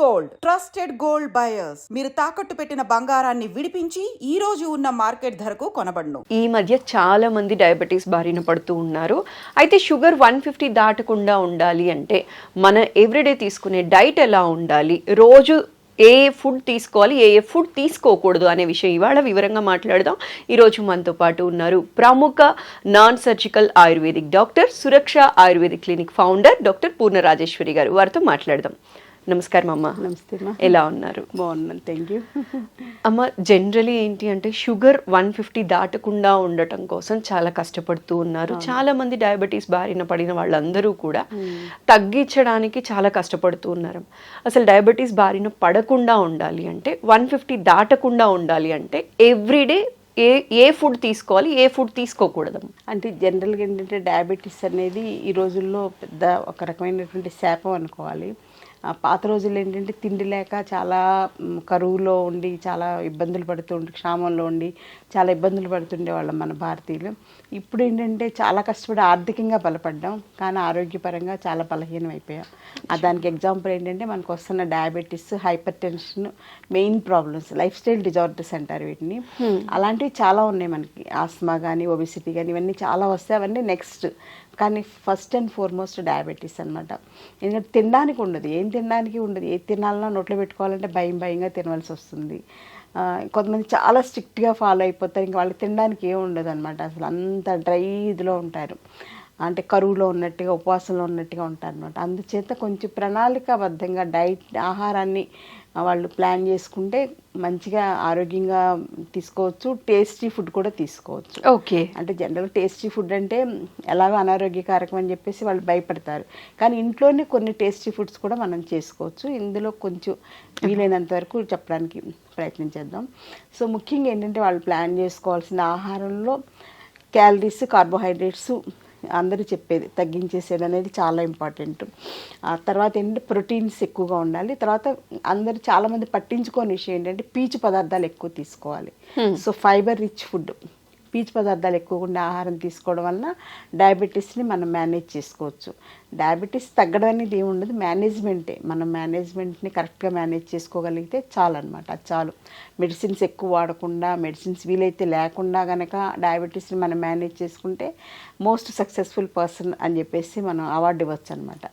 Gold trusted gold buyers మీరు తాకట్టు పెట్టిన బంగారాన్ని విడిపించి ఈ రోజు ఉన్న మార్కెట్ ధరకు కొనబడును. ఈ మధ్య చాలా మంది డయాబెటీస్ బారిన పడుతూ ఉన్నారు. అయితే షుగర్ 150 దాటకుండా ఉండాలి అంటే మన ఎవ్రీడే తీసుకునే డైట్ ఎలా ఉండాలి, రోజు ఏ ఫుడ్ తీసుకోవాలి, ఏ ఫుడ్ తీసుకోకూడదు అనే విషయం ఇవాళ వివరంగా మాట్లాడదాం. ఈరోజు మనతో పాటు ఉన్నారు ప్రముఖ నాన్ సర్జికల్ ఆయుర్వేదిక్ డాక్టర్, సురక్ష ఆయుర్వేదిక్ క్లినిక్ ఫౌండర్ డాక్టర్ పూర్ణ రాజేశ్వరి గారు. వారితో మాట్లాడదాం. నమస్కారం అమ్మ. నమస్తే అమ్మా. ఎలా ఉన్నారు? బాగున్నాను, థ్యాంక్ యూ. అమ్మ, జనరలీ ఏంటి అంటే షుగర్ 150 దాటకుండా ఉండటం కోసం చాలా కష్టపడుతూ ఉన్నారు. చాలా మంది డయాబెటీస్ బారిన పడిన వాళ్ళందరూ కూడా తగ్గించడానికి చాలా కష్టపడుతూ ఉన్నారు. అసలు డయాబెటీస్ బారిన పడకుండా ఉండాలి అంటే 150 దాటకుండా ఉండాలి అంటే ఎవ్రీడే ఏ ఫుడ్ తీసుకోవాలి, ఏ ఫుడ్ తీసుకోకూడదు? అంటే జనరల్గా ఏంటంటే డయాబెటీస్ అనేది ఈ రోజుల్లో పెద్ద ఒక రకమైనటువంటి శాపం అనుకోవాలి. పాత రోజుల్లో ఏంటంటే తిండి లేక చాలా కరువులో ఉండి చాలా ఇబ్బందులు పడుతుండే, క్షామంలో ఉండి చాలా ఇబ్బందులు పడుతుండే వాళ్ళం మన భారతీయులు. ఇప్పుడు ఏంటంటే చాలా కష్టపడి ఆర్థికంగా బలపడ్డాం, కానీ ఆరోగ్యపరంగా చాలా బలహీనం అయిపోయాం. దానికి ఎగ్జాంపుల్ ఏంటంటే మనకు వస్తున్న diabetes, hyper tension, main problems, life style disorders అంటారు వీటిని. అలాంటివి చాలా ఉన్నాయి మనకి. ఆస్మా కానీ, ఒబిసిటీ కానీ, ఇవన్నీ చాలా వస్తాయి. అవన్నీ నెక్స్ట్, కానీ ఫస్ట్ అండ్ ఫార్మోస్ట్ డయాబెటీస్ అనమాట. ఎందుకంటే తినడానికి ఉండదు, ఏం తినడానికి ఉండదు. ఏది తినాలన్నా నోట్లో పెట్టుకోవాలంటే భయంగా తినవలసి వస్తుంది. కొంతమంది చాలా స్ట్రిక్ట్గా ఫాలో అయిపోతారు, ఇంకా వాళ్ళకి తినడానికి ఏం ఉండదు అనమాట. అసలు అంత డ్రై ఇదిలో ఉంటారు, అంటే కరువులో ఉన్నట్టుగా, ఉపవాసంలో ఉన్నట్టుగా ఉంటారు అనమాట. అందుచేత కొంచెం ప్రణాళికాబద్ధంగా ఆహారాన్ని వాళ్ళు ప్లాన్ చేసుకుంటే మంచిగా ఆరోగ్యంగా తీసుకోవచ్చు. టేస్టీ ఫుడ్ కూడా తీసుకోవచ్చు. ఓకే. అంటే జనరల్ టేస్టీ ఫుడ్ అంటే ఎలాగో అనారోగ్యకారకం అని చెప్పేసి వాళ్ళు భయపడతారు, కానీ ఇంట్లోనే కొన్ని టేస్టీ ఫుడ్స్ కూడా మనం చేసుకోవచ్చు. ఇందులో కొంచెం వీలైనంత వరకు చెప్పడానికి ప్రయత్నం చేద్దాం. సో ముఖ్యంగా ఏంటంటే వాళ్ళు ప్లాన్ చేసుకోవాల్సిన ఆహారంలో క్యాలరీస్, కార్బోహైడ్రేట్స్ అందరూ చెప్పేది తగ్గించేసేది అనేది చాలా ఇంపార్టెంట్. తర్వాత ఏంటంటే ప్రోటీన్స్ ఎక్కువగా ఉండాలి. తర్వాత అందరూ చాలామంది పట్టించుకోని విషయం ఏంటంటే పీచు పదార్థాలు ఎక్కువ తీసుకోవాలి. సో ఫైబర్ రిచ్ ఫుడ్, పీచు పదార్థాలు ఎక్కువగా ఉండే ఆహారం తీసుకోవడం వలన డయాబెటీస్ని మనం మేనేజ్ చేసుకోవచ్చు. డయాబెటీస్ తగ్గడం అనేది ఏమి ఉండదు, మేనేజ్మెంటే. మనం మేనేజ్మెంట్ని కరెక్ట్గా మేనేజ్ చేసుకోగలిగితే చాలు అనమాట. అది చాలు. మెడిసిన్స్ ఎక్కువ వాడకుండా, మెడిసిన్స్ వీలైతే లేకుండా కనుక డయాబెటీస్ని మనం మేనేజ్ చేసుకుంటే మోస్ట్ సక్సెస్ఫుల్ పర్సన్ అని చెప్పేసి మనం అవార్డు ఇవ్వచ్చు అనమాట.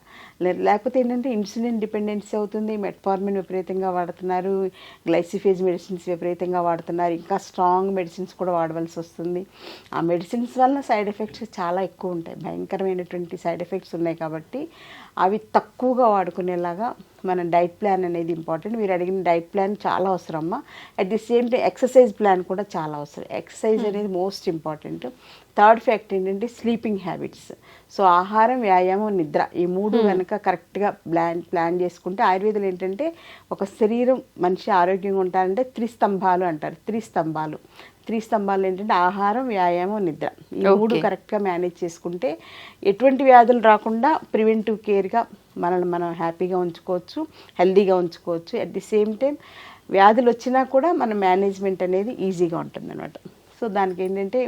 లేకపోతే ఏంటంటే ఇన్సులిన్ డిపెండెన్సీ అవుతుంది, మెట్ఫార్మిన్ విపరీతంగా వాడుతున్నారు, గ్లైసిఫేజ్ మెడిసిన్స్ విపరీతంగా వాడుతున్నారు, ఇంకా స్ట్రాంగ్ మెడిసిన్స్ కూడా వాడవలసి వస్తుంది. ఆ మెడిసిన్స్ వల్ల సైడ్ ఎఫెక్ట్స్ చాలా ఎక్కువ ఉంటాయి, భయంకరమైనటువంటి సైడ్ ఎఫెక్ట్స్ ఉన్నాయి. కాబట్టి అవి తక్కువగా వాడుకునేలాగా మన డైట్ ప్లాన్ అనేది ఇంపార్టెంట్. మీరు అడిగిన డైట్ ప్లాన్ చాలా అవసరమ్మా. At the same time exercise plan కూడా చాలా అవసరం. ఎక్సర్సైజ్ అనేది మోస్ట్ ఇంపార్టెంట్. థర్డ్ ఫ్యాక్ట్ ఏంటంటే స్లీపింగ్ హ్యాబిట్స్. సో ఆహారం, వ్యాయామం, నిద్ర, ఈ మూడు కనుక కరెక్ట్గా ప్లాన్ చేసుకుంటే, ఆయుర్వేదంలో ఏంటంటే ఒక శరీరం మనిషి ఆరోగ్యంగా ఉంటారంటే త్రిస్తంభాలు అంటారు. త్రిస్తంభాలు ఏంటంటే ఆహారం, వ్యాయామం, నిద్ర. ఈ మూడు కరెక్ట్గా మేనేజ్ చేసుకుంటే ఎటువంటి వ్యాధులు రాకుండా ప్రివెంటివ్ కేర్గా మనల్ని మనం హ్యాపీగా ఉంచుకోవచ్చు, హెల్దీగా ఉంచుకోవచ్చు. అట్ ది సేమ్ టైం వ్యాధులు వచ్చినా కూడా మన మేనేజ్మెంట్ అనేది ఈజీగా ఉంటుంది అనమాట. సో దానికి ఏంటంటే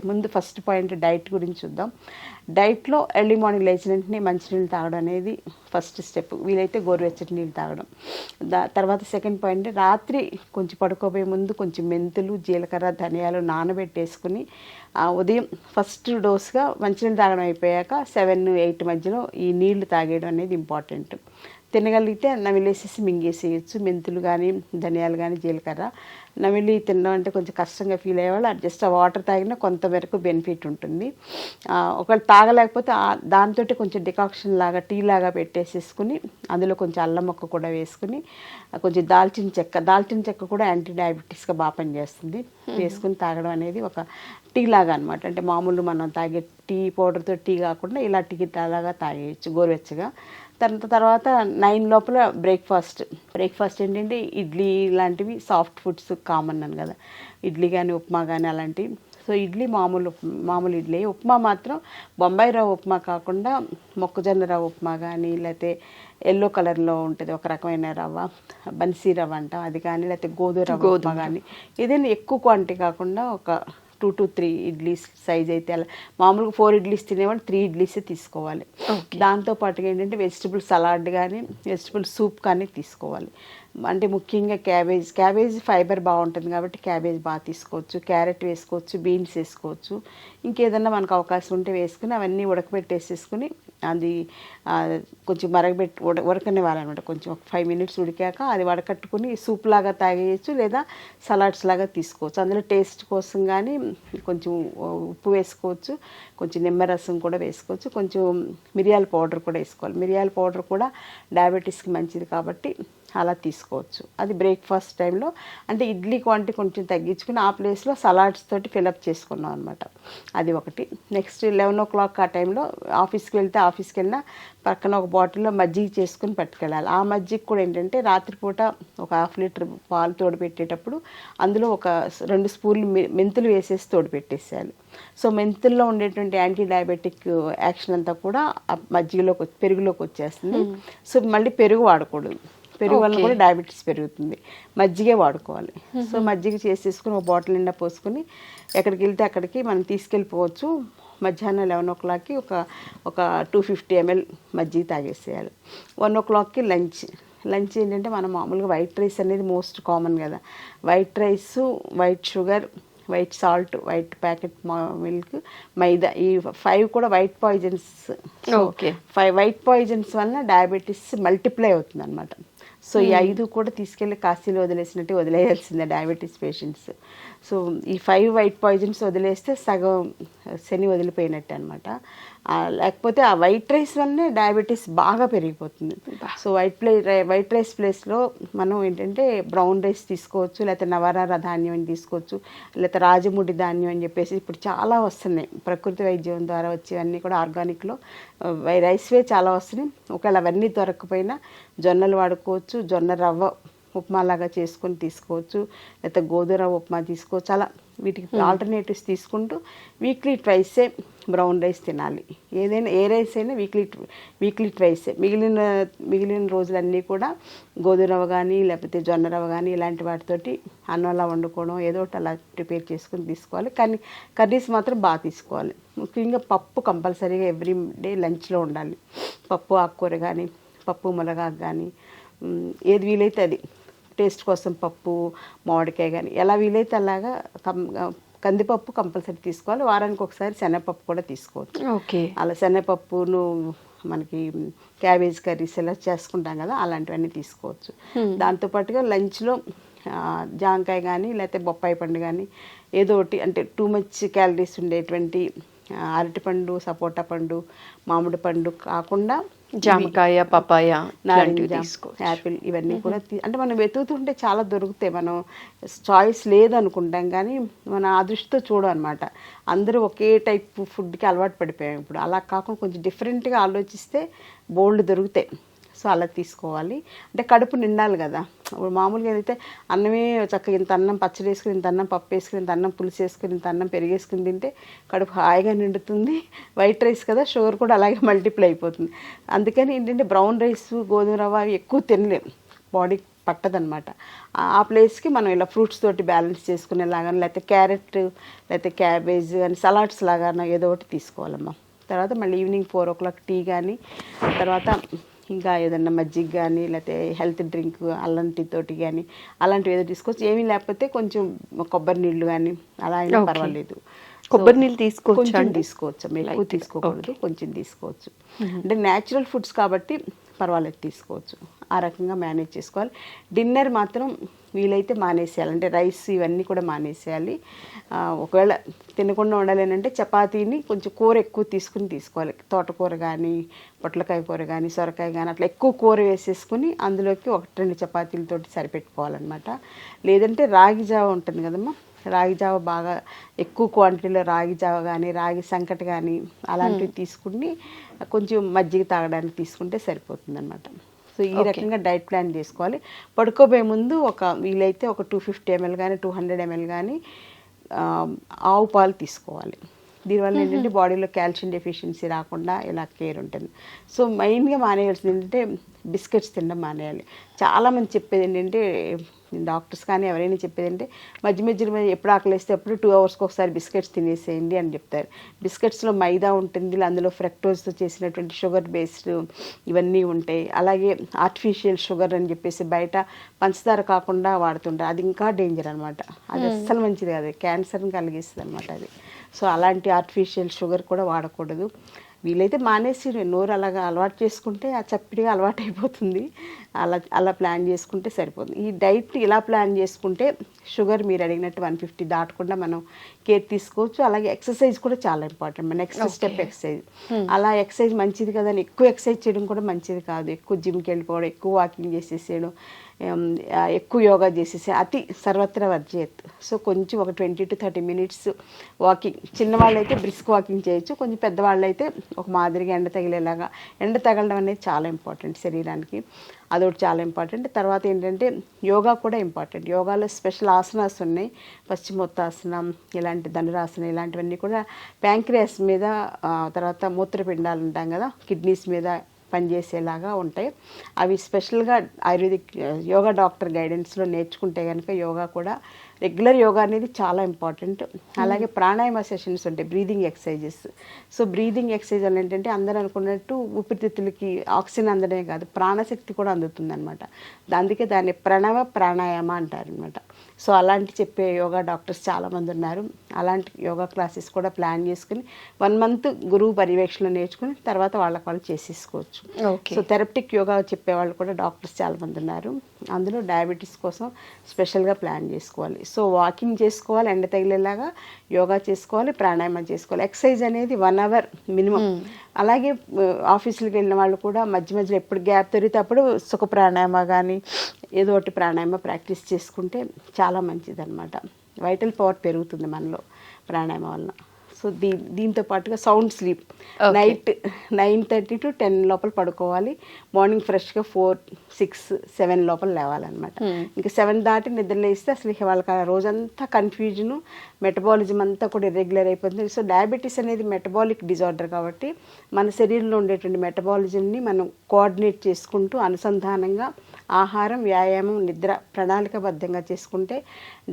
ముందు ఫస్ట్ పాయింట్ డైట్ గురించి చూద్దాం. డైట్లో ఎర్లీ మార్నింగ్ లేచిన వెంటనే మంచినీళ్ళు తాగడం అనేది ఫస్ట్ స్టెప్. వీలైతే గోరువెచ్చటి నీళ్ళు తాగడం. తర్వాత సెకండ్ పాయింట్, రాత్రి కొంచెం పడుకోబోయే ముందు కొంచెం మెంతులు, జీలకర్ర, ధనియాలు నానబెట్టేసుకుని ఉదయం ఫస్ట్ డోస్గా మంచినీళ్ళు తాగడం అయిపోయాక 7-8 మధ్యలో ఈ నీళ్లు తాగేయడం అనేది ఇంపార్టెంట్. తినగలిగితే నమిలేసేసి మింగేసేయచ్చు. మెంతులు కానీ, ధనియాలు కానీ, జీలకర్ర నమిలి తినడం అంటే కొంచెం కష్టంగా ఫీల్ అయ్యేవాళ్ళు జస్ట్ ఆ వాటర్ తాగినా కొంతవరకు బెనిఫిట్ ఉంటుంది. ఒకవేళ తాగలేకపోతే దాంతో కొంచెం డికాక్షన్ లాగా, టీ లాగా పెట్టేసేసుకుని అందులో కొంచెం అల్లం ముక్క కూడా వేసుకుని, కొంచెం దాల్చిన చెక్క కూడా యాంటీ డయాబెటీస్గా బాగా పనిచేస్తుంది. వేసుకుని తాగడం అనేది ఒక టీ లాగా అనమాట. అంటే మామూలు మనం తాగే టీ పౌడర్తో టీ కాకుండా ఇలా టీ లాగా తాగేయచ్చు గోరువెచ్చగా. తర్వాత 9 లోపల బ్రేక్ఫాస్ట్ ఏంటంటే ఇడ్లీ లాంటివి సాఫ్ట్ ఫుడ్స్ కామన్ అని కదా, ఇడ్లీ కానీ, ఉప్మా కానీ అలాంటివి. సో ఇడ్లీ మామూలు ఇడ్లీ. ఉప్మా మాత్రం బొంబాయి రవ్వ ఉప్మా కాకుండా మొక్కజొన్న రవ్వ ఉప్మా కానీ, లేకపోతే ఎల్లో కలర్లో ఉంటుంది ఒక రకమైన రవ్వ, బన్సీ రవ్వ అంటాం, అది కానీ, లేకపోతే గోధుమ రవ్వ ఉప్మా కానీ, ఏదైనా ఎక్కువ క్వాంటిటీ కాకుండా ఒక 2 to 3 ఇడ్లీస్ సైజ్ అయితే అలా మామూలుగా 4 ఇడ్లీస్ తినేవాళ్ళు 3 ఇడ్లీసే తీసుకోవాలి. దాంతోపాటుగా ఏంటంటే వెజిటబుల్ సలాడ్ కానీ వెజిటబుల్ సూప్ కానీ తీసుకోవాలి. అంటే ముఖ్యంగా క్యాబేజ్ ఫైబర్ బాగుంటుంది కాబట్టి క్యాబేజ్ బాగా తీసుకోవచ్చు, క్యారెట్ వేసుకోవచ్చు, బీన్స్ వేసుకోవచ్చు, ఇంకేదన్నా మనకు అవకాశం ఉంటే వేసుకుని అవన్నీ ఉడకబెట్టేసేసుకుని అది కొంచెం ఉడకనివ్వాలన్నమాట. కొంచెం ఒక 5 minutes ఉడికాక అది వడకట్టుకుని సూప్ లాగా తాగేయచ్చు, లేదా సలాడ్స్ లాగా తీసుకోవచ్చు. అందులో టేస్ట్ కోసం కానీ కొంచెం ఉప్పు వేసుకోవచ్చు, కొంచెం నిమ్మరసం కూడా వేసుకోవచ్చు, కొంచెం మిరియాల పౌడర్ కూడా వేసుకోవాలి. మిరియాల పౌడర్ కూడా డయాబెటీస్కి మంచిది కాబట్టి అలా తీసుకోవచ్చు. అది బ్రేక్ఫాస్ట్ టైంలో, అంటే ఇడ్లీ క్వాంటిటీ కొంచెం తగ్గించుకుని ఆ ప్లేస్లో సలాడ్స్ తోటి ఫిలప్ చేసుకున్నాం అనమాట. అది ఒకటి. నెక్స్ట్ 11 o'clock ఆ టైంలో ఆఫీస్కి వెళ్ళినా పక్కన ఒక బాటిల్లో మజ్జిగ చేసుకుని పట్టుకెళ్ళాలి. ఆ మజ్జిగ కూడా ఏంటంటే రాత్రిపూట ఒక 1/2 liter పాలు తోడుపెట్టేటప్పుడు అందులో ఒక 2 స్పూన్లు మెంతులు వేసేసి తోడుపెట్టేసేయాలి. సో మెంతుల్లో ఉండేటువంటి యాంటీ డయాబెటిక్ యాక్షన్ అంతా కూడా ఆ పెరుగులోకి వచ్చేస్తుంది. సో మళ్ళీ పెరుగు వాడకూడదు, పెరుగు వల్ల కూడా డయాబెటీస్ పెరుగుతుంది. మజ్జిగే వాడుకోవాలి. సో మజ్జిగ చేసేసుకుని ఒక బాటిల్ నిండా పోసుకుని ఎక్కడికి వెళ్తే అక్కడికి మనం తీసుకెళ్ళిపోవచ్చు. మధ్యాహ్నం 11 o'clockకి ఒక 250 ml మజ్జిగ తాగేసేయాలి. 1 o'clockకి లంచ్ ఏంటంటే మనం మామూలుగా వైట్ రైస్ అనేది మోస్ట్ కామన్ కదా. White rice, white sugar, white salt, white packet milk, maida, ఈ 5 కూడా white poisons. Okay. 5 white poisons వల్ల డయాబెటీస్ మల్టిప్లై అవుతుంది అనమాట. సో ఈ 5 కూడా తీసుకెళ్ళి కాశీలో వదిలేయాల్సిందే డయాబెటీస్ పేషెంట్స్. సో ఈ 5 వైట్ పాయిజన్స్ వదిలేస్తే సగం శని వదిలిపోయినట్టు అనమాట. లేకపోతే ఆ వైట్ రైస్ వల్లనే డయాబెటీస్ బాగా పెరిగిపోతుంది. సో వైట్ రైస్ ప్లేస్లో మనం ఏంటంటే బ్రౌన్ రైస్ తీసుకోవచ్చు, లేకపోతే నవరార ధాన్యం అని తీసుకోవచ్చు, లేకపోతే రాజముడి ధాన్యం అని చెప్పేసి ఇప్పుడు చాలా వస్తున్నాయి. ప్రకృతి వైద్యం ద్వారా వచ్చేవన్నీ కూడా ఆర్గానిక్లో రైస్వే చాలా వస్తున్నాయి. ఒకవేళ అవన్నీ దొరకకపోయినా జొన్నలు వాడుకోవచ్చు, జొన్న రవ్వ ఉప్మాలాగా చేసుకొని తీసుకోవచ్చు, లేకపోతే గోధుమ రవ్వ ఉప్మా తీసుకోవచ్చు. అలా వీటికి ఆల్టర్నేటివ్స్ తీసుకుంటూ వీక్లీ ట్వైసే బ్రౌన్ రైస్ తినాలి. ఏదైనా ఏ రైస్ అయినా వీక్లీ ట్వైసే. మిగిలిన రోజులన్నీ కూడా గోధుమ రవ్వ కానీ లేకపోతే జొన్న రవ్వ కానీ ఇలాంటి వాటితోటి అన్నంలా వండుకోవడం, ఏదో ఒకటి అలా ప్రిపేర్ చేసుకుని తీసుకోవాలి. కానీ కర్రీస్ మాత్రం బాగా తీసుకోవాలి. ముఖ్యంగా పప్పు కంపల్సరీగా ఎవ్రీ డే లంచ్లో ఉండాలి. పప్పు ఆకుకూర కానీ, పప్పు మునగాకు కానీ, ఏది వీలైతే అది. టేస్ట్ కోసం పప్పు, మామిడికాయ కానీ ఎలా వీలైతే అలాగా కందిపప్పు కంపల్సరీ తీసుకోవాలి. వారానికి ఒకసారి శనగపప్పు కూడా తీసుకోవచ్చు. ఓకే. అలా శనగపప్పును మనకి క్యాబేజ్ కర్రీస్ ఎలా చేసుకుంటాం కదా, అలాంటివన్నీ తీసుకోవచ్చు. దాంతోపాటుగా లంచ్లో జాంకాయ కానీ లేకపోతే బొప్పాయి పండు కానీ ఏదో ఒకటి, అంటే టూ మచ్ క్యాలరీస్ ఉండేటువంటి అరటిపండు, సపోటా పండు, మామిడి పండు కాకుండా జామకాయ, పపాయ, నారింజ, యాపిల్ ఇవన్నీ కూడా అంటే మనం వెతుకుతుంటే చాలా దొరుకుతాయి. మనం చాయిస్ లేదనుకుంటాం కానీ మన ఆ దృష్టితో చూడం అనమాట. అందరూ ఒకే టైప్ ఫుడ్కి అలవాటు పడిపోయాం ఇప్పుడు. అలా కాకుండా కొంచెం డిఫరెంట్గా ఆలోచిస్తే బోల్డ్ దొరుకుతాయి. సో అలా తీసుకోవాలి. అంటే కడుపు నిండాలి కదా. ఇప్పుడు మామూలుగా ఏదైతే అన్నమే చక్కగా ఇంత అన్నం పచ్చడి వేసుకుని, ఇంత అన్నం పప్పు వేసుకుని, ఇంత అన్నం పులుసు వేసుకుని, ఇంత అన్నం పెరిగేసుకుని తింటే కడుపు హాయిగా నిండుతుంది. వైట్ రైస్ కదా, షుగర్ కూడా అలాగే మల్టిప్లై అయిపోతుంది. అందుకని ఏంటంటే బ్రౌన్ రైస్, గోధుమ రవ్వ అవి ఎక్కువ తినలేము, బాడీ పట్టదనమాట. ఆ ప్లేస్కి మనం ఇలా ఫ్రూట్స్ తోటి బ్యాలెన్స్ చేసుకునేలాగా, లేకపోతే క్యారెట్, లేకపోతే క్యాబేజ్ కానీ సలాడ్స్ లాగా ఏదో ఒకటి తీసుకోవాలమ్మా. తర్వాత మళ్ళీ ఈవినింగ్ 4 o'clock టీ కానీ, తర్వాత ఇంకా ఏదన్నా మజ్జిగ కానీ లేకపోతే హెల్త్ డ్రింక్ అల్లం టీ తోటి కానీ అలాంటివి ఏదో తీసుకోవచ్చు. ఏమీ లేకపోతే కొంచెం కొబ్బరి నీళ్ళు కానీ అలా అయినా పర్వాలేదు. కొబ్బరి నీళ్ళు తీసుకోవచ్చు, ఎక్కువ తీసుకోకూడదు, కొంచెం తీసుకోవచ్చు. అంటే న్యాచురల్ ఫుడ్స్ కాబట్టి పర్వాలేదు, తీసుకోవచ్చు. ఆ రకంగా మేనేజ్ చేసుకోవాలి. డిన్నర్ మాత్రం వీలైతే మానేసేయాలి. అంటే రైస్ ఇవన్నీ కూడా మానేసేయాలి. ఒకవేళ తినకుండా ఉండాలేనంటే చపాతీని కొంచెం కూర ఎక్కువ తీసుకోవాలి. తోటకూర కానీ, పొట్లకాయ కూర కానీ, సొరకాయ కానీ అట్లా ఎక్కువ కూర వేసేసుకుని అందులోకి 1-2 చపాతీలతోటి సరిపెట్టుకోవాలన్నమాట. లేదంటే రాగి జావ ఉంటుంది కదమ్మా, రాగి జావ బాగా ఎక్కువ క్వాంటిటీలో రాగి జావ కానీ, రాగి సంకటి కానీ అలాంటివి తీసుకుని కొంచెం మజ్జిగ తాగడానికి తీసుకుంటే సరిపోతుంది అన్నమాట. సో ఈ రకంగా డైట్ ప్లాన్ చేసుకోవాలి. పడుకోబోయే ముందు వీలైతే ఒక 250 ml కానీ 200 ml కానీ ఆవు పాలు తీసుకోవాలి. దీనివల్ల ఏంటంటే బాడీలో కాల్షియం డెఫిషియన్సీ రాకుండా ఇలా కేర్ ఉంటుంది. సో మెయిన్గా మానేయాల్సింది ఏంటంటే బిస్కెట్స్ తినడం మానేయాలి. చాలామంది చెప్పేది ఏంటంటే డాక్టర్స్ కానీ ఎవరైనా చెప్పేది అంటే మధ్య మధ్యలో ఎప్పుడు ఆకలిస్తే అప్పుడు 2 అవర్స్కి ఒకసారి బిస్కెట్స్ తినేసేయండి అని చెప్తారు. బిస్కెట్స్లో మైదా ఉంటుంది, అందులో ఫ్రక్టోజ్తో చేసినటువంటి షుగర్ బేస్డ్ ఇవన్నీ ఉంటాయి. అలాగే ఆర్టిఫిషియల్ షుగర్ అని చెప్పేసి బయట పంచదార కాకుండా వాడుతుంటారు. అది ఇంకా డేంజర్ అనమాట. అది అస్సలు మంచిది కాదు, క్యాన్సర్ని కలిగిస్తుంది అనమాట అది. సో అలాంటి ఆర్టిఫిషియల్ షుగర్ కూడా వాడకూడదు. వీలైతే మానేసి నోరు అలాగా అలవాటు చేసుకుంటే ఆ చప్పిడిగా అలవాటు అయిపోతుంది. అలా ప్లాన్ చేసుకుంటే సరిపోతుంది. ఈ డైట్ ఇలా ప్లాన్ చేసుకుంటే షుగర్ మీరు అడిగినట్టు 150 దాటకుండా మనం కేర్ తీసుకోవచ్చు. అలాగే ఎక్సర్సైజ్ కూడా చాలా ఇంపార్టెంట్. Next step exercise. అలా ఎక్సర్సైజ్ మంచిది కదని ఎక్కువ ఎక్సర్సైజ్ చేయడం కూడా మంచిది కాదు. ఎక్కువ జిమ్కి వెళ్ళిపోవడం, ఎక్కువ వాకింగ్ చేసేసేయడం, ఎక్కువ యోగా చేసేసి అతి సర్వత్రా వర్జయత్. సో కొంచెం ఒక 20 to 30 minutes వాకింగ్. చిన్నవాళ్ళు అయితే బ్రిస్క్ వాకింగ్ చేయొచ్చు. కొంచెం పెద్దవాళ్ళు అయితే ఒక మాదిరిగా ఎండ తగిలేలాగా. ఎండ తగలడం అనేది చాలా ఇంపార్టెంట్ శరీరానికి. అదొకటి చాలా ఇంపార్టెంట్. తర్వాత ఏంటంటే యోగా కూడా ఇంపార్టెంట్. యోగాలో స్పెషల్ ఆసనాస్ ఉన్నాయి. పశ్చిమోత్తాసనం, ఇలాంటి ధనురాసనం, ఇలాంటివన్నీ కూడా ప్యాంక్రియాస్ మీద, తర్వాత మూత్రపిండాలు ఉంటాం కదా, కిడ్నీస్ మీద పనిచేసేలాగా ఉంటాయి. అవి స్పెషల్గా ఆయుర్వేదిక్ యోగా డాక్టర్ గైడెన్స్లో నేర్చుకుంటే కనుక యోగా కూడా రెగ్యులర్ యోగా అనేది చాలా ఇంపార్టెంట్. అలాగే ప్రాణాయామ సెషన్స్ ఉంటాయి, breathing exercises. So breathing exercise వల్ల ఏంటంటే అందరూ అనుకున్నట్టు ఊపిరితిత్తులకి ఆక్సిజన్ అందడమే కాదు, ప్రాణశక్తి కూడా అందుతుంది అనమాట. అందుకే దాన్ని ప్రణవ ప్రాణాయామ అంటారు అనమాట. సో అలాంటి చెప్పే యోగా డాక్టర్స్ చాలామంది ఉన్నారు. అలాంటి యోగా క్లాసెస్ కూడా ప్లాన్ చేసుకుని 1 month గురువు పర్యవేక్షణ నేర్చుకుని తర్వాత వాళ్ళకి వాళ్ళు చేసేసుకోవచ్చు. సో థెరప్టిక్ యోగా చెప్పేవాళ్ళు కూడా డాక్టర్స్ చాలామంది ఉన్నారు. అందులో డయాబెటీస్ కోసం స్పెషల్గా ప్లాన్ చేసుకోవాలి. సో వాకింగ్ చేసుకోవాలి, ఎండ తగిలేలాగా యోగా చేసుకోవాలి, ప్రాణాయామం చేసుకోవాలి. ఎక్సర్సైజ్ అనేది 1 hour మినిమం. అలాగే ఆఫీసులకు వెళ్ళిన వాళ్ళు కూడా మధ్య మధ్యలో ఎప్పుడు గ్యాప్ దొరికితే అప్పుడు సుఖ ప్రాణాయామ కానీ ఏదో ఒకటి ప్రాణాయామ ప్రాక్టీస్ చేసుకుంటే చాలా మంచిది అనమాట. వైటల్ పవర్ పెరుగుతుంది మనలో ప్రాణాయామం వలన. సో దీంతో పాటుగా సౌండ్ స్లీప్. నైట్ 9:30 to 10 లోపల పడుకోవాలి. మార్నింగ్ ఫ్రెష్గా 4, 6, 7 లోపల లేవాలన్నమాట. ఇంకా 7 దాటి నిద్రలేస్తే అసలు వాళ్ళకి ఆ రోజంతా కన్ఫ్యూజను, మెటబాలిజం అంతా కూడా ఇర్రెగ్యులర్ అయిపోతుంది. సో డయాబెటీస్ అనేది మెటబాలిక్ డిజార్డర్ కాబట్టి మన శరీరంలో ఉండేటువంటి మెటబాలిజంని మనం కోఆర్డినేట్ చేసుకుంటూ అనుసంధానంగా ఆహారం, వ్యాయామం, నిద్ర ప్రణాళికబద్ధంగా చేసుకుంటే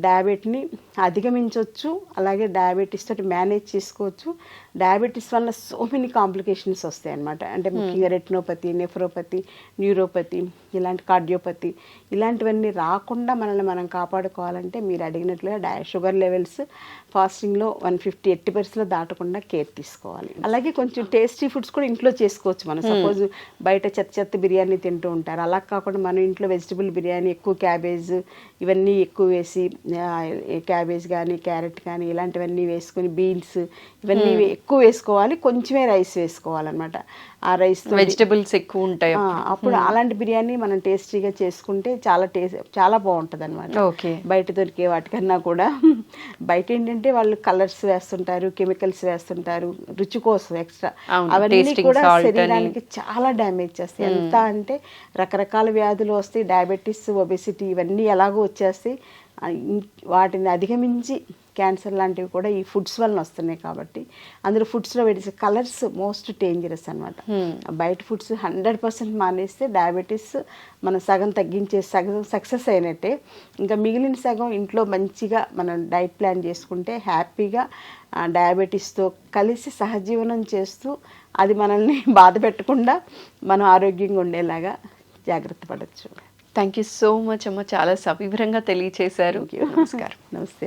డయాబెటీని అధిగమించవచ్చు. అలాగే డయాబెటీస్ తోటి మేనేజ్ చేసుకోవచ్చు. డయాబెటీస్ వల్ల సో మెనీ కాంప్లికేషన్స్ వస్తాయి అన్నమాట. అంటే ముఖ్యంగా రెటినోపతి, నెఫ్రోపతి, న్యూరోపతి, ఇలాంటి కార్డియోపతి, ఇలాంటివన్నీ రాకుండా మనల్ని మనం కాపాడుకోవాలంటే మీరు అడిగినట్లుగా షుగర్ లెవెల్స్ ఫాస్టింగ్లో 150 80% దాటకుండా కేర్ తీసుకోవాలి. అలాగే కొంచెం టేస్టీ ఫుడ్స్ కూడా ఇంట్లో చేసుకోవచ్చు. మనం సపోజ్ బయట చెత్త బిర్యానీ తింటూ ఉంటారు, అలా కాకుండా మనం ఇంట్లో వెజిటబుల్ బిర్యానీ, ఎక్కువ క్యాబేజ్ ఇవన్నీ ఎక్కువ వేసి, క్యాబేజ్ కానీ క్యారెట్ కానీ ఇలాంటివన్నీ వేసుకొని, బీన్స్ ఇవన్నీ ఎక్కువ వేసుకోవాలి. కొంచెమే రైస్ వేసుకోవాలన్నమాట. ఆ రైస్ వెజిటబుల్స్ ఎక్కువ ఉంటాయి అప్పుడు అలాంటి బిర్యానీ మనం టేస్టీగా చేసుకుంటే చాలా బాగుంటుంది అనమాట. బయట దొరికే వాటికన్నా కూడా. బయట ఏంటంటే వాళ్ళు కలర్స్ వేస్తుంటారు, కెమికల్స్ వేస్తుంటారు రుచి కోసం ఎక్స్ట్రా. అవన్నీ కూడా శరీరానికి చాలా డ్యామేజ్ చేస్తాయి. ఎంత అంటే రకరకాల వ్యాధులు వస్తాయి, డయాబెటీస్, ఒబెసిటీ ఇవన్నీ ఎలాగో వచ్చేస్తాయి. వాటిని అధిగమించి క్యాన్సర్ లాంటివి కూడా ఈ ఫుడ్స్ వలన వస్తున్నాయి. కాబట్టి అందులో ఫుడ్స్లో వేసే కలర్స్ మోస్ట్ డేంజరస్ అనమాట. బయట ఫుడ్స్ 100% మానేస్తే డయాబెటీస్ మనం సగం తగ్గించే, సగం సక్సెస్ అయినట్టే. ఇంకా మిగిలిన సగం ఇంట్లో మంచిగా మనం డైట్ ప్లాన్ చేసుకుంటే హ్యాపీగా డయాబెటీస్తో కలిసి సహజీవనం చేస్తూ అది మనల్ని బాధ పెట్టకుండా మనం ఆరోగ్యంగా ఉండేలాగా జాగ్రత్త పడవచ్చు. థ్యాంక్ యూ సో మచ్ అమ్మ, చాలా సవివరంగా తెలియచేశారు. నమస్కారం. నమస్తే.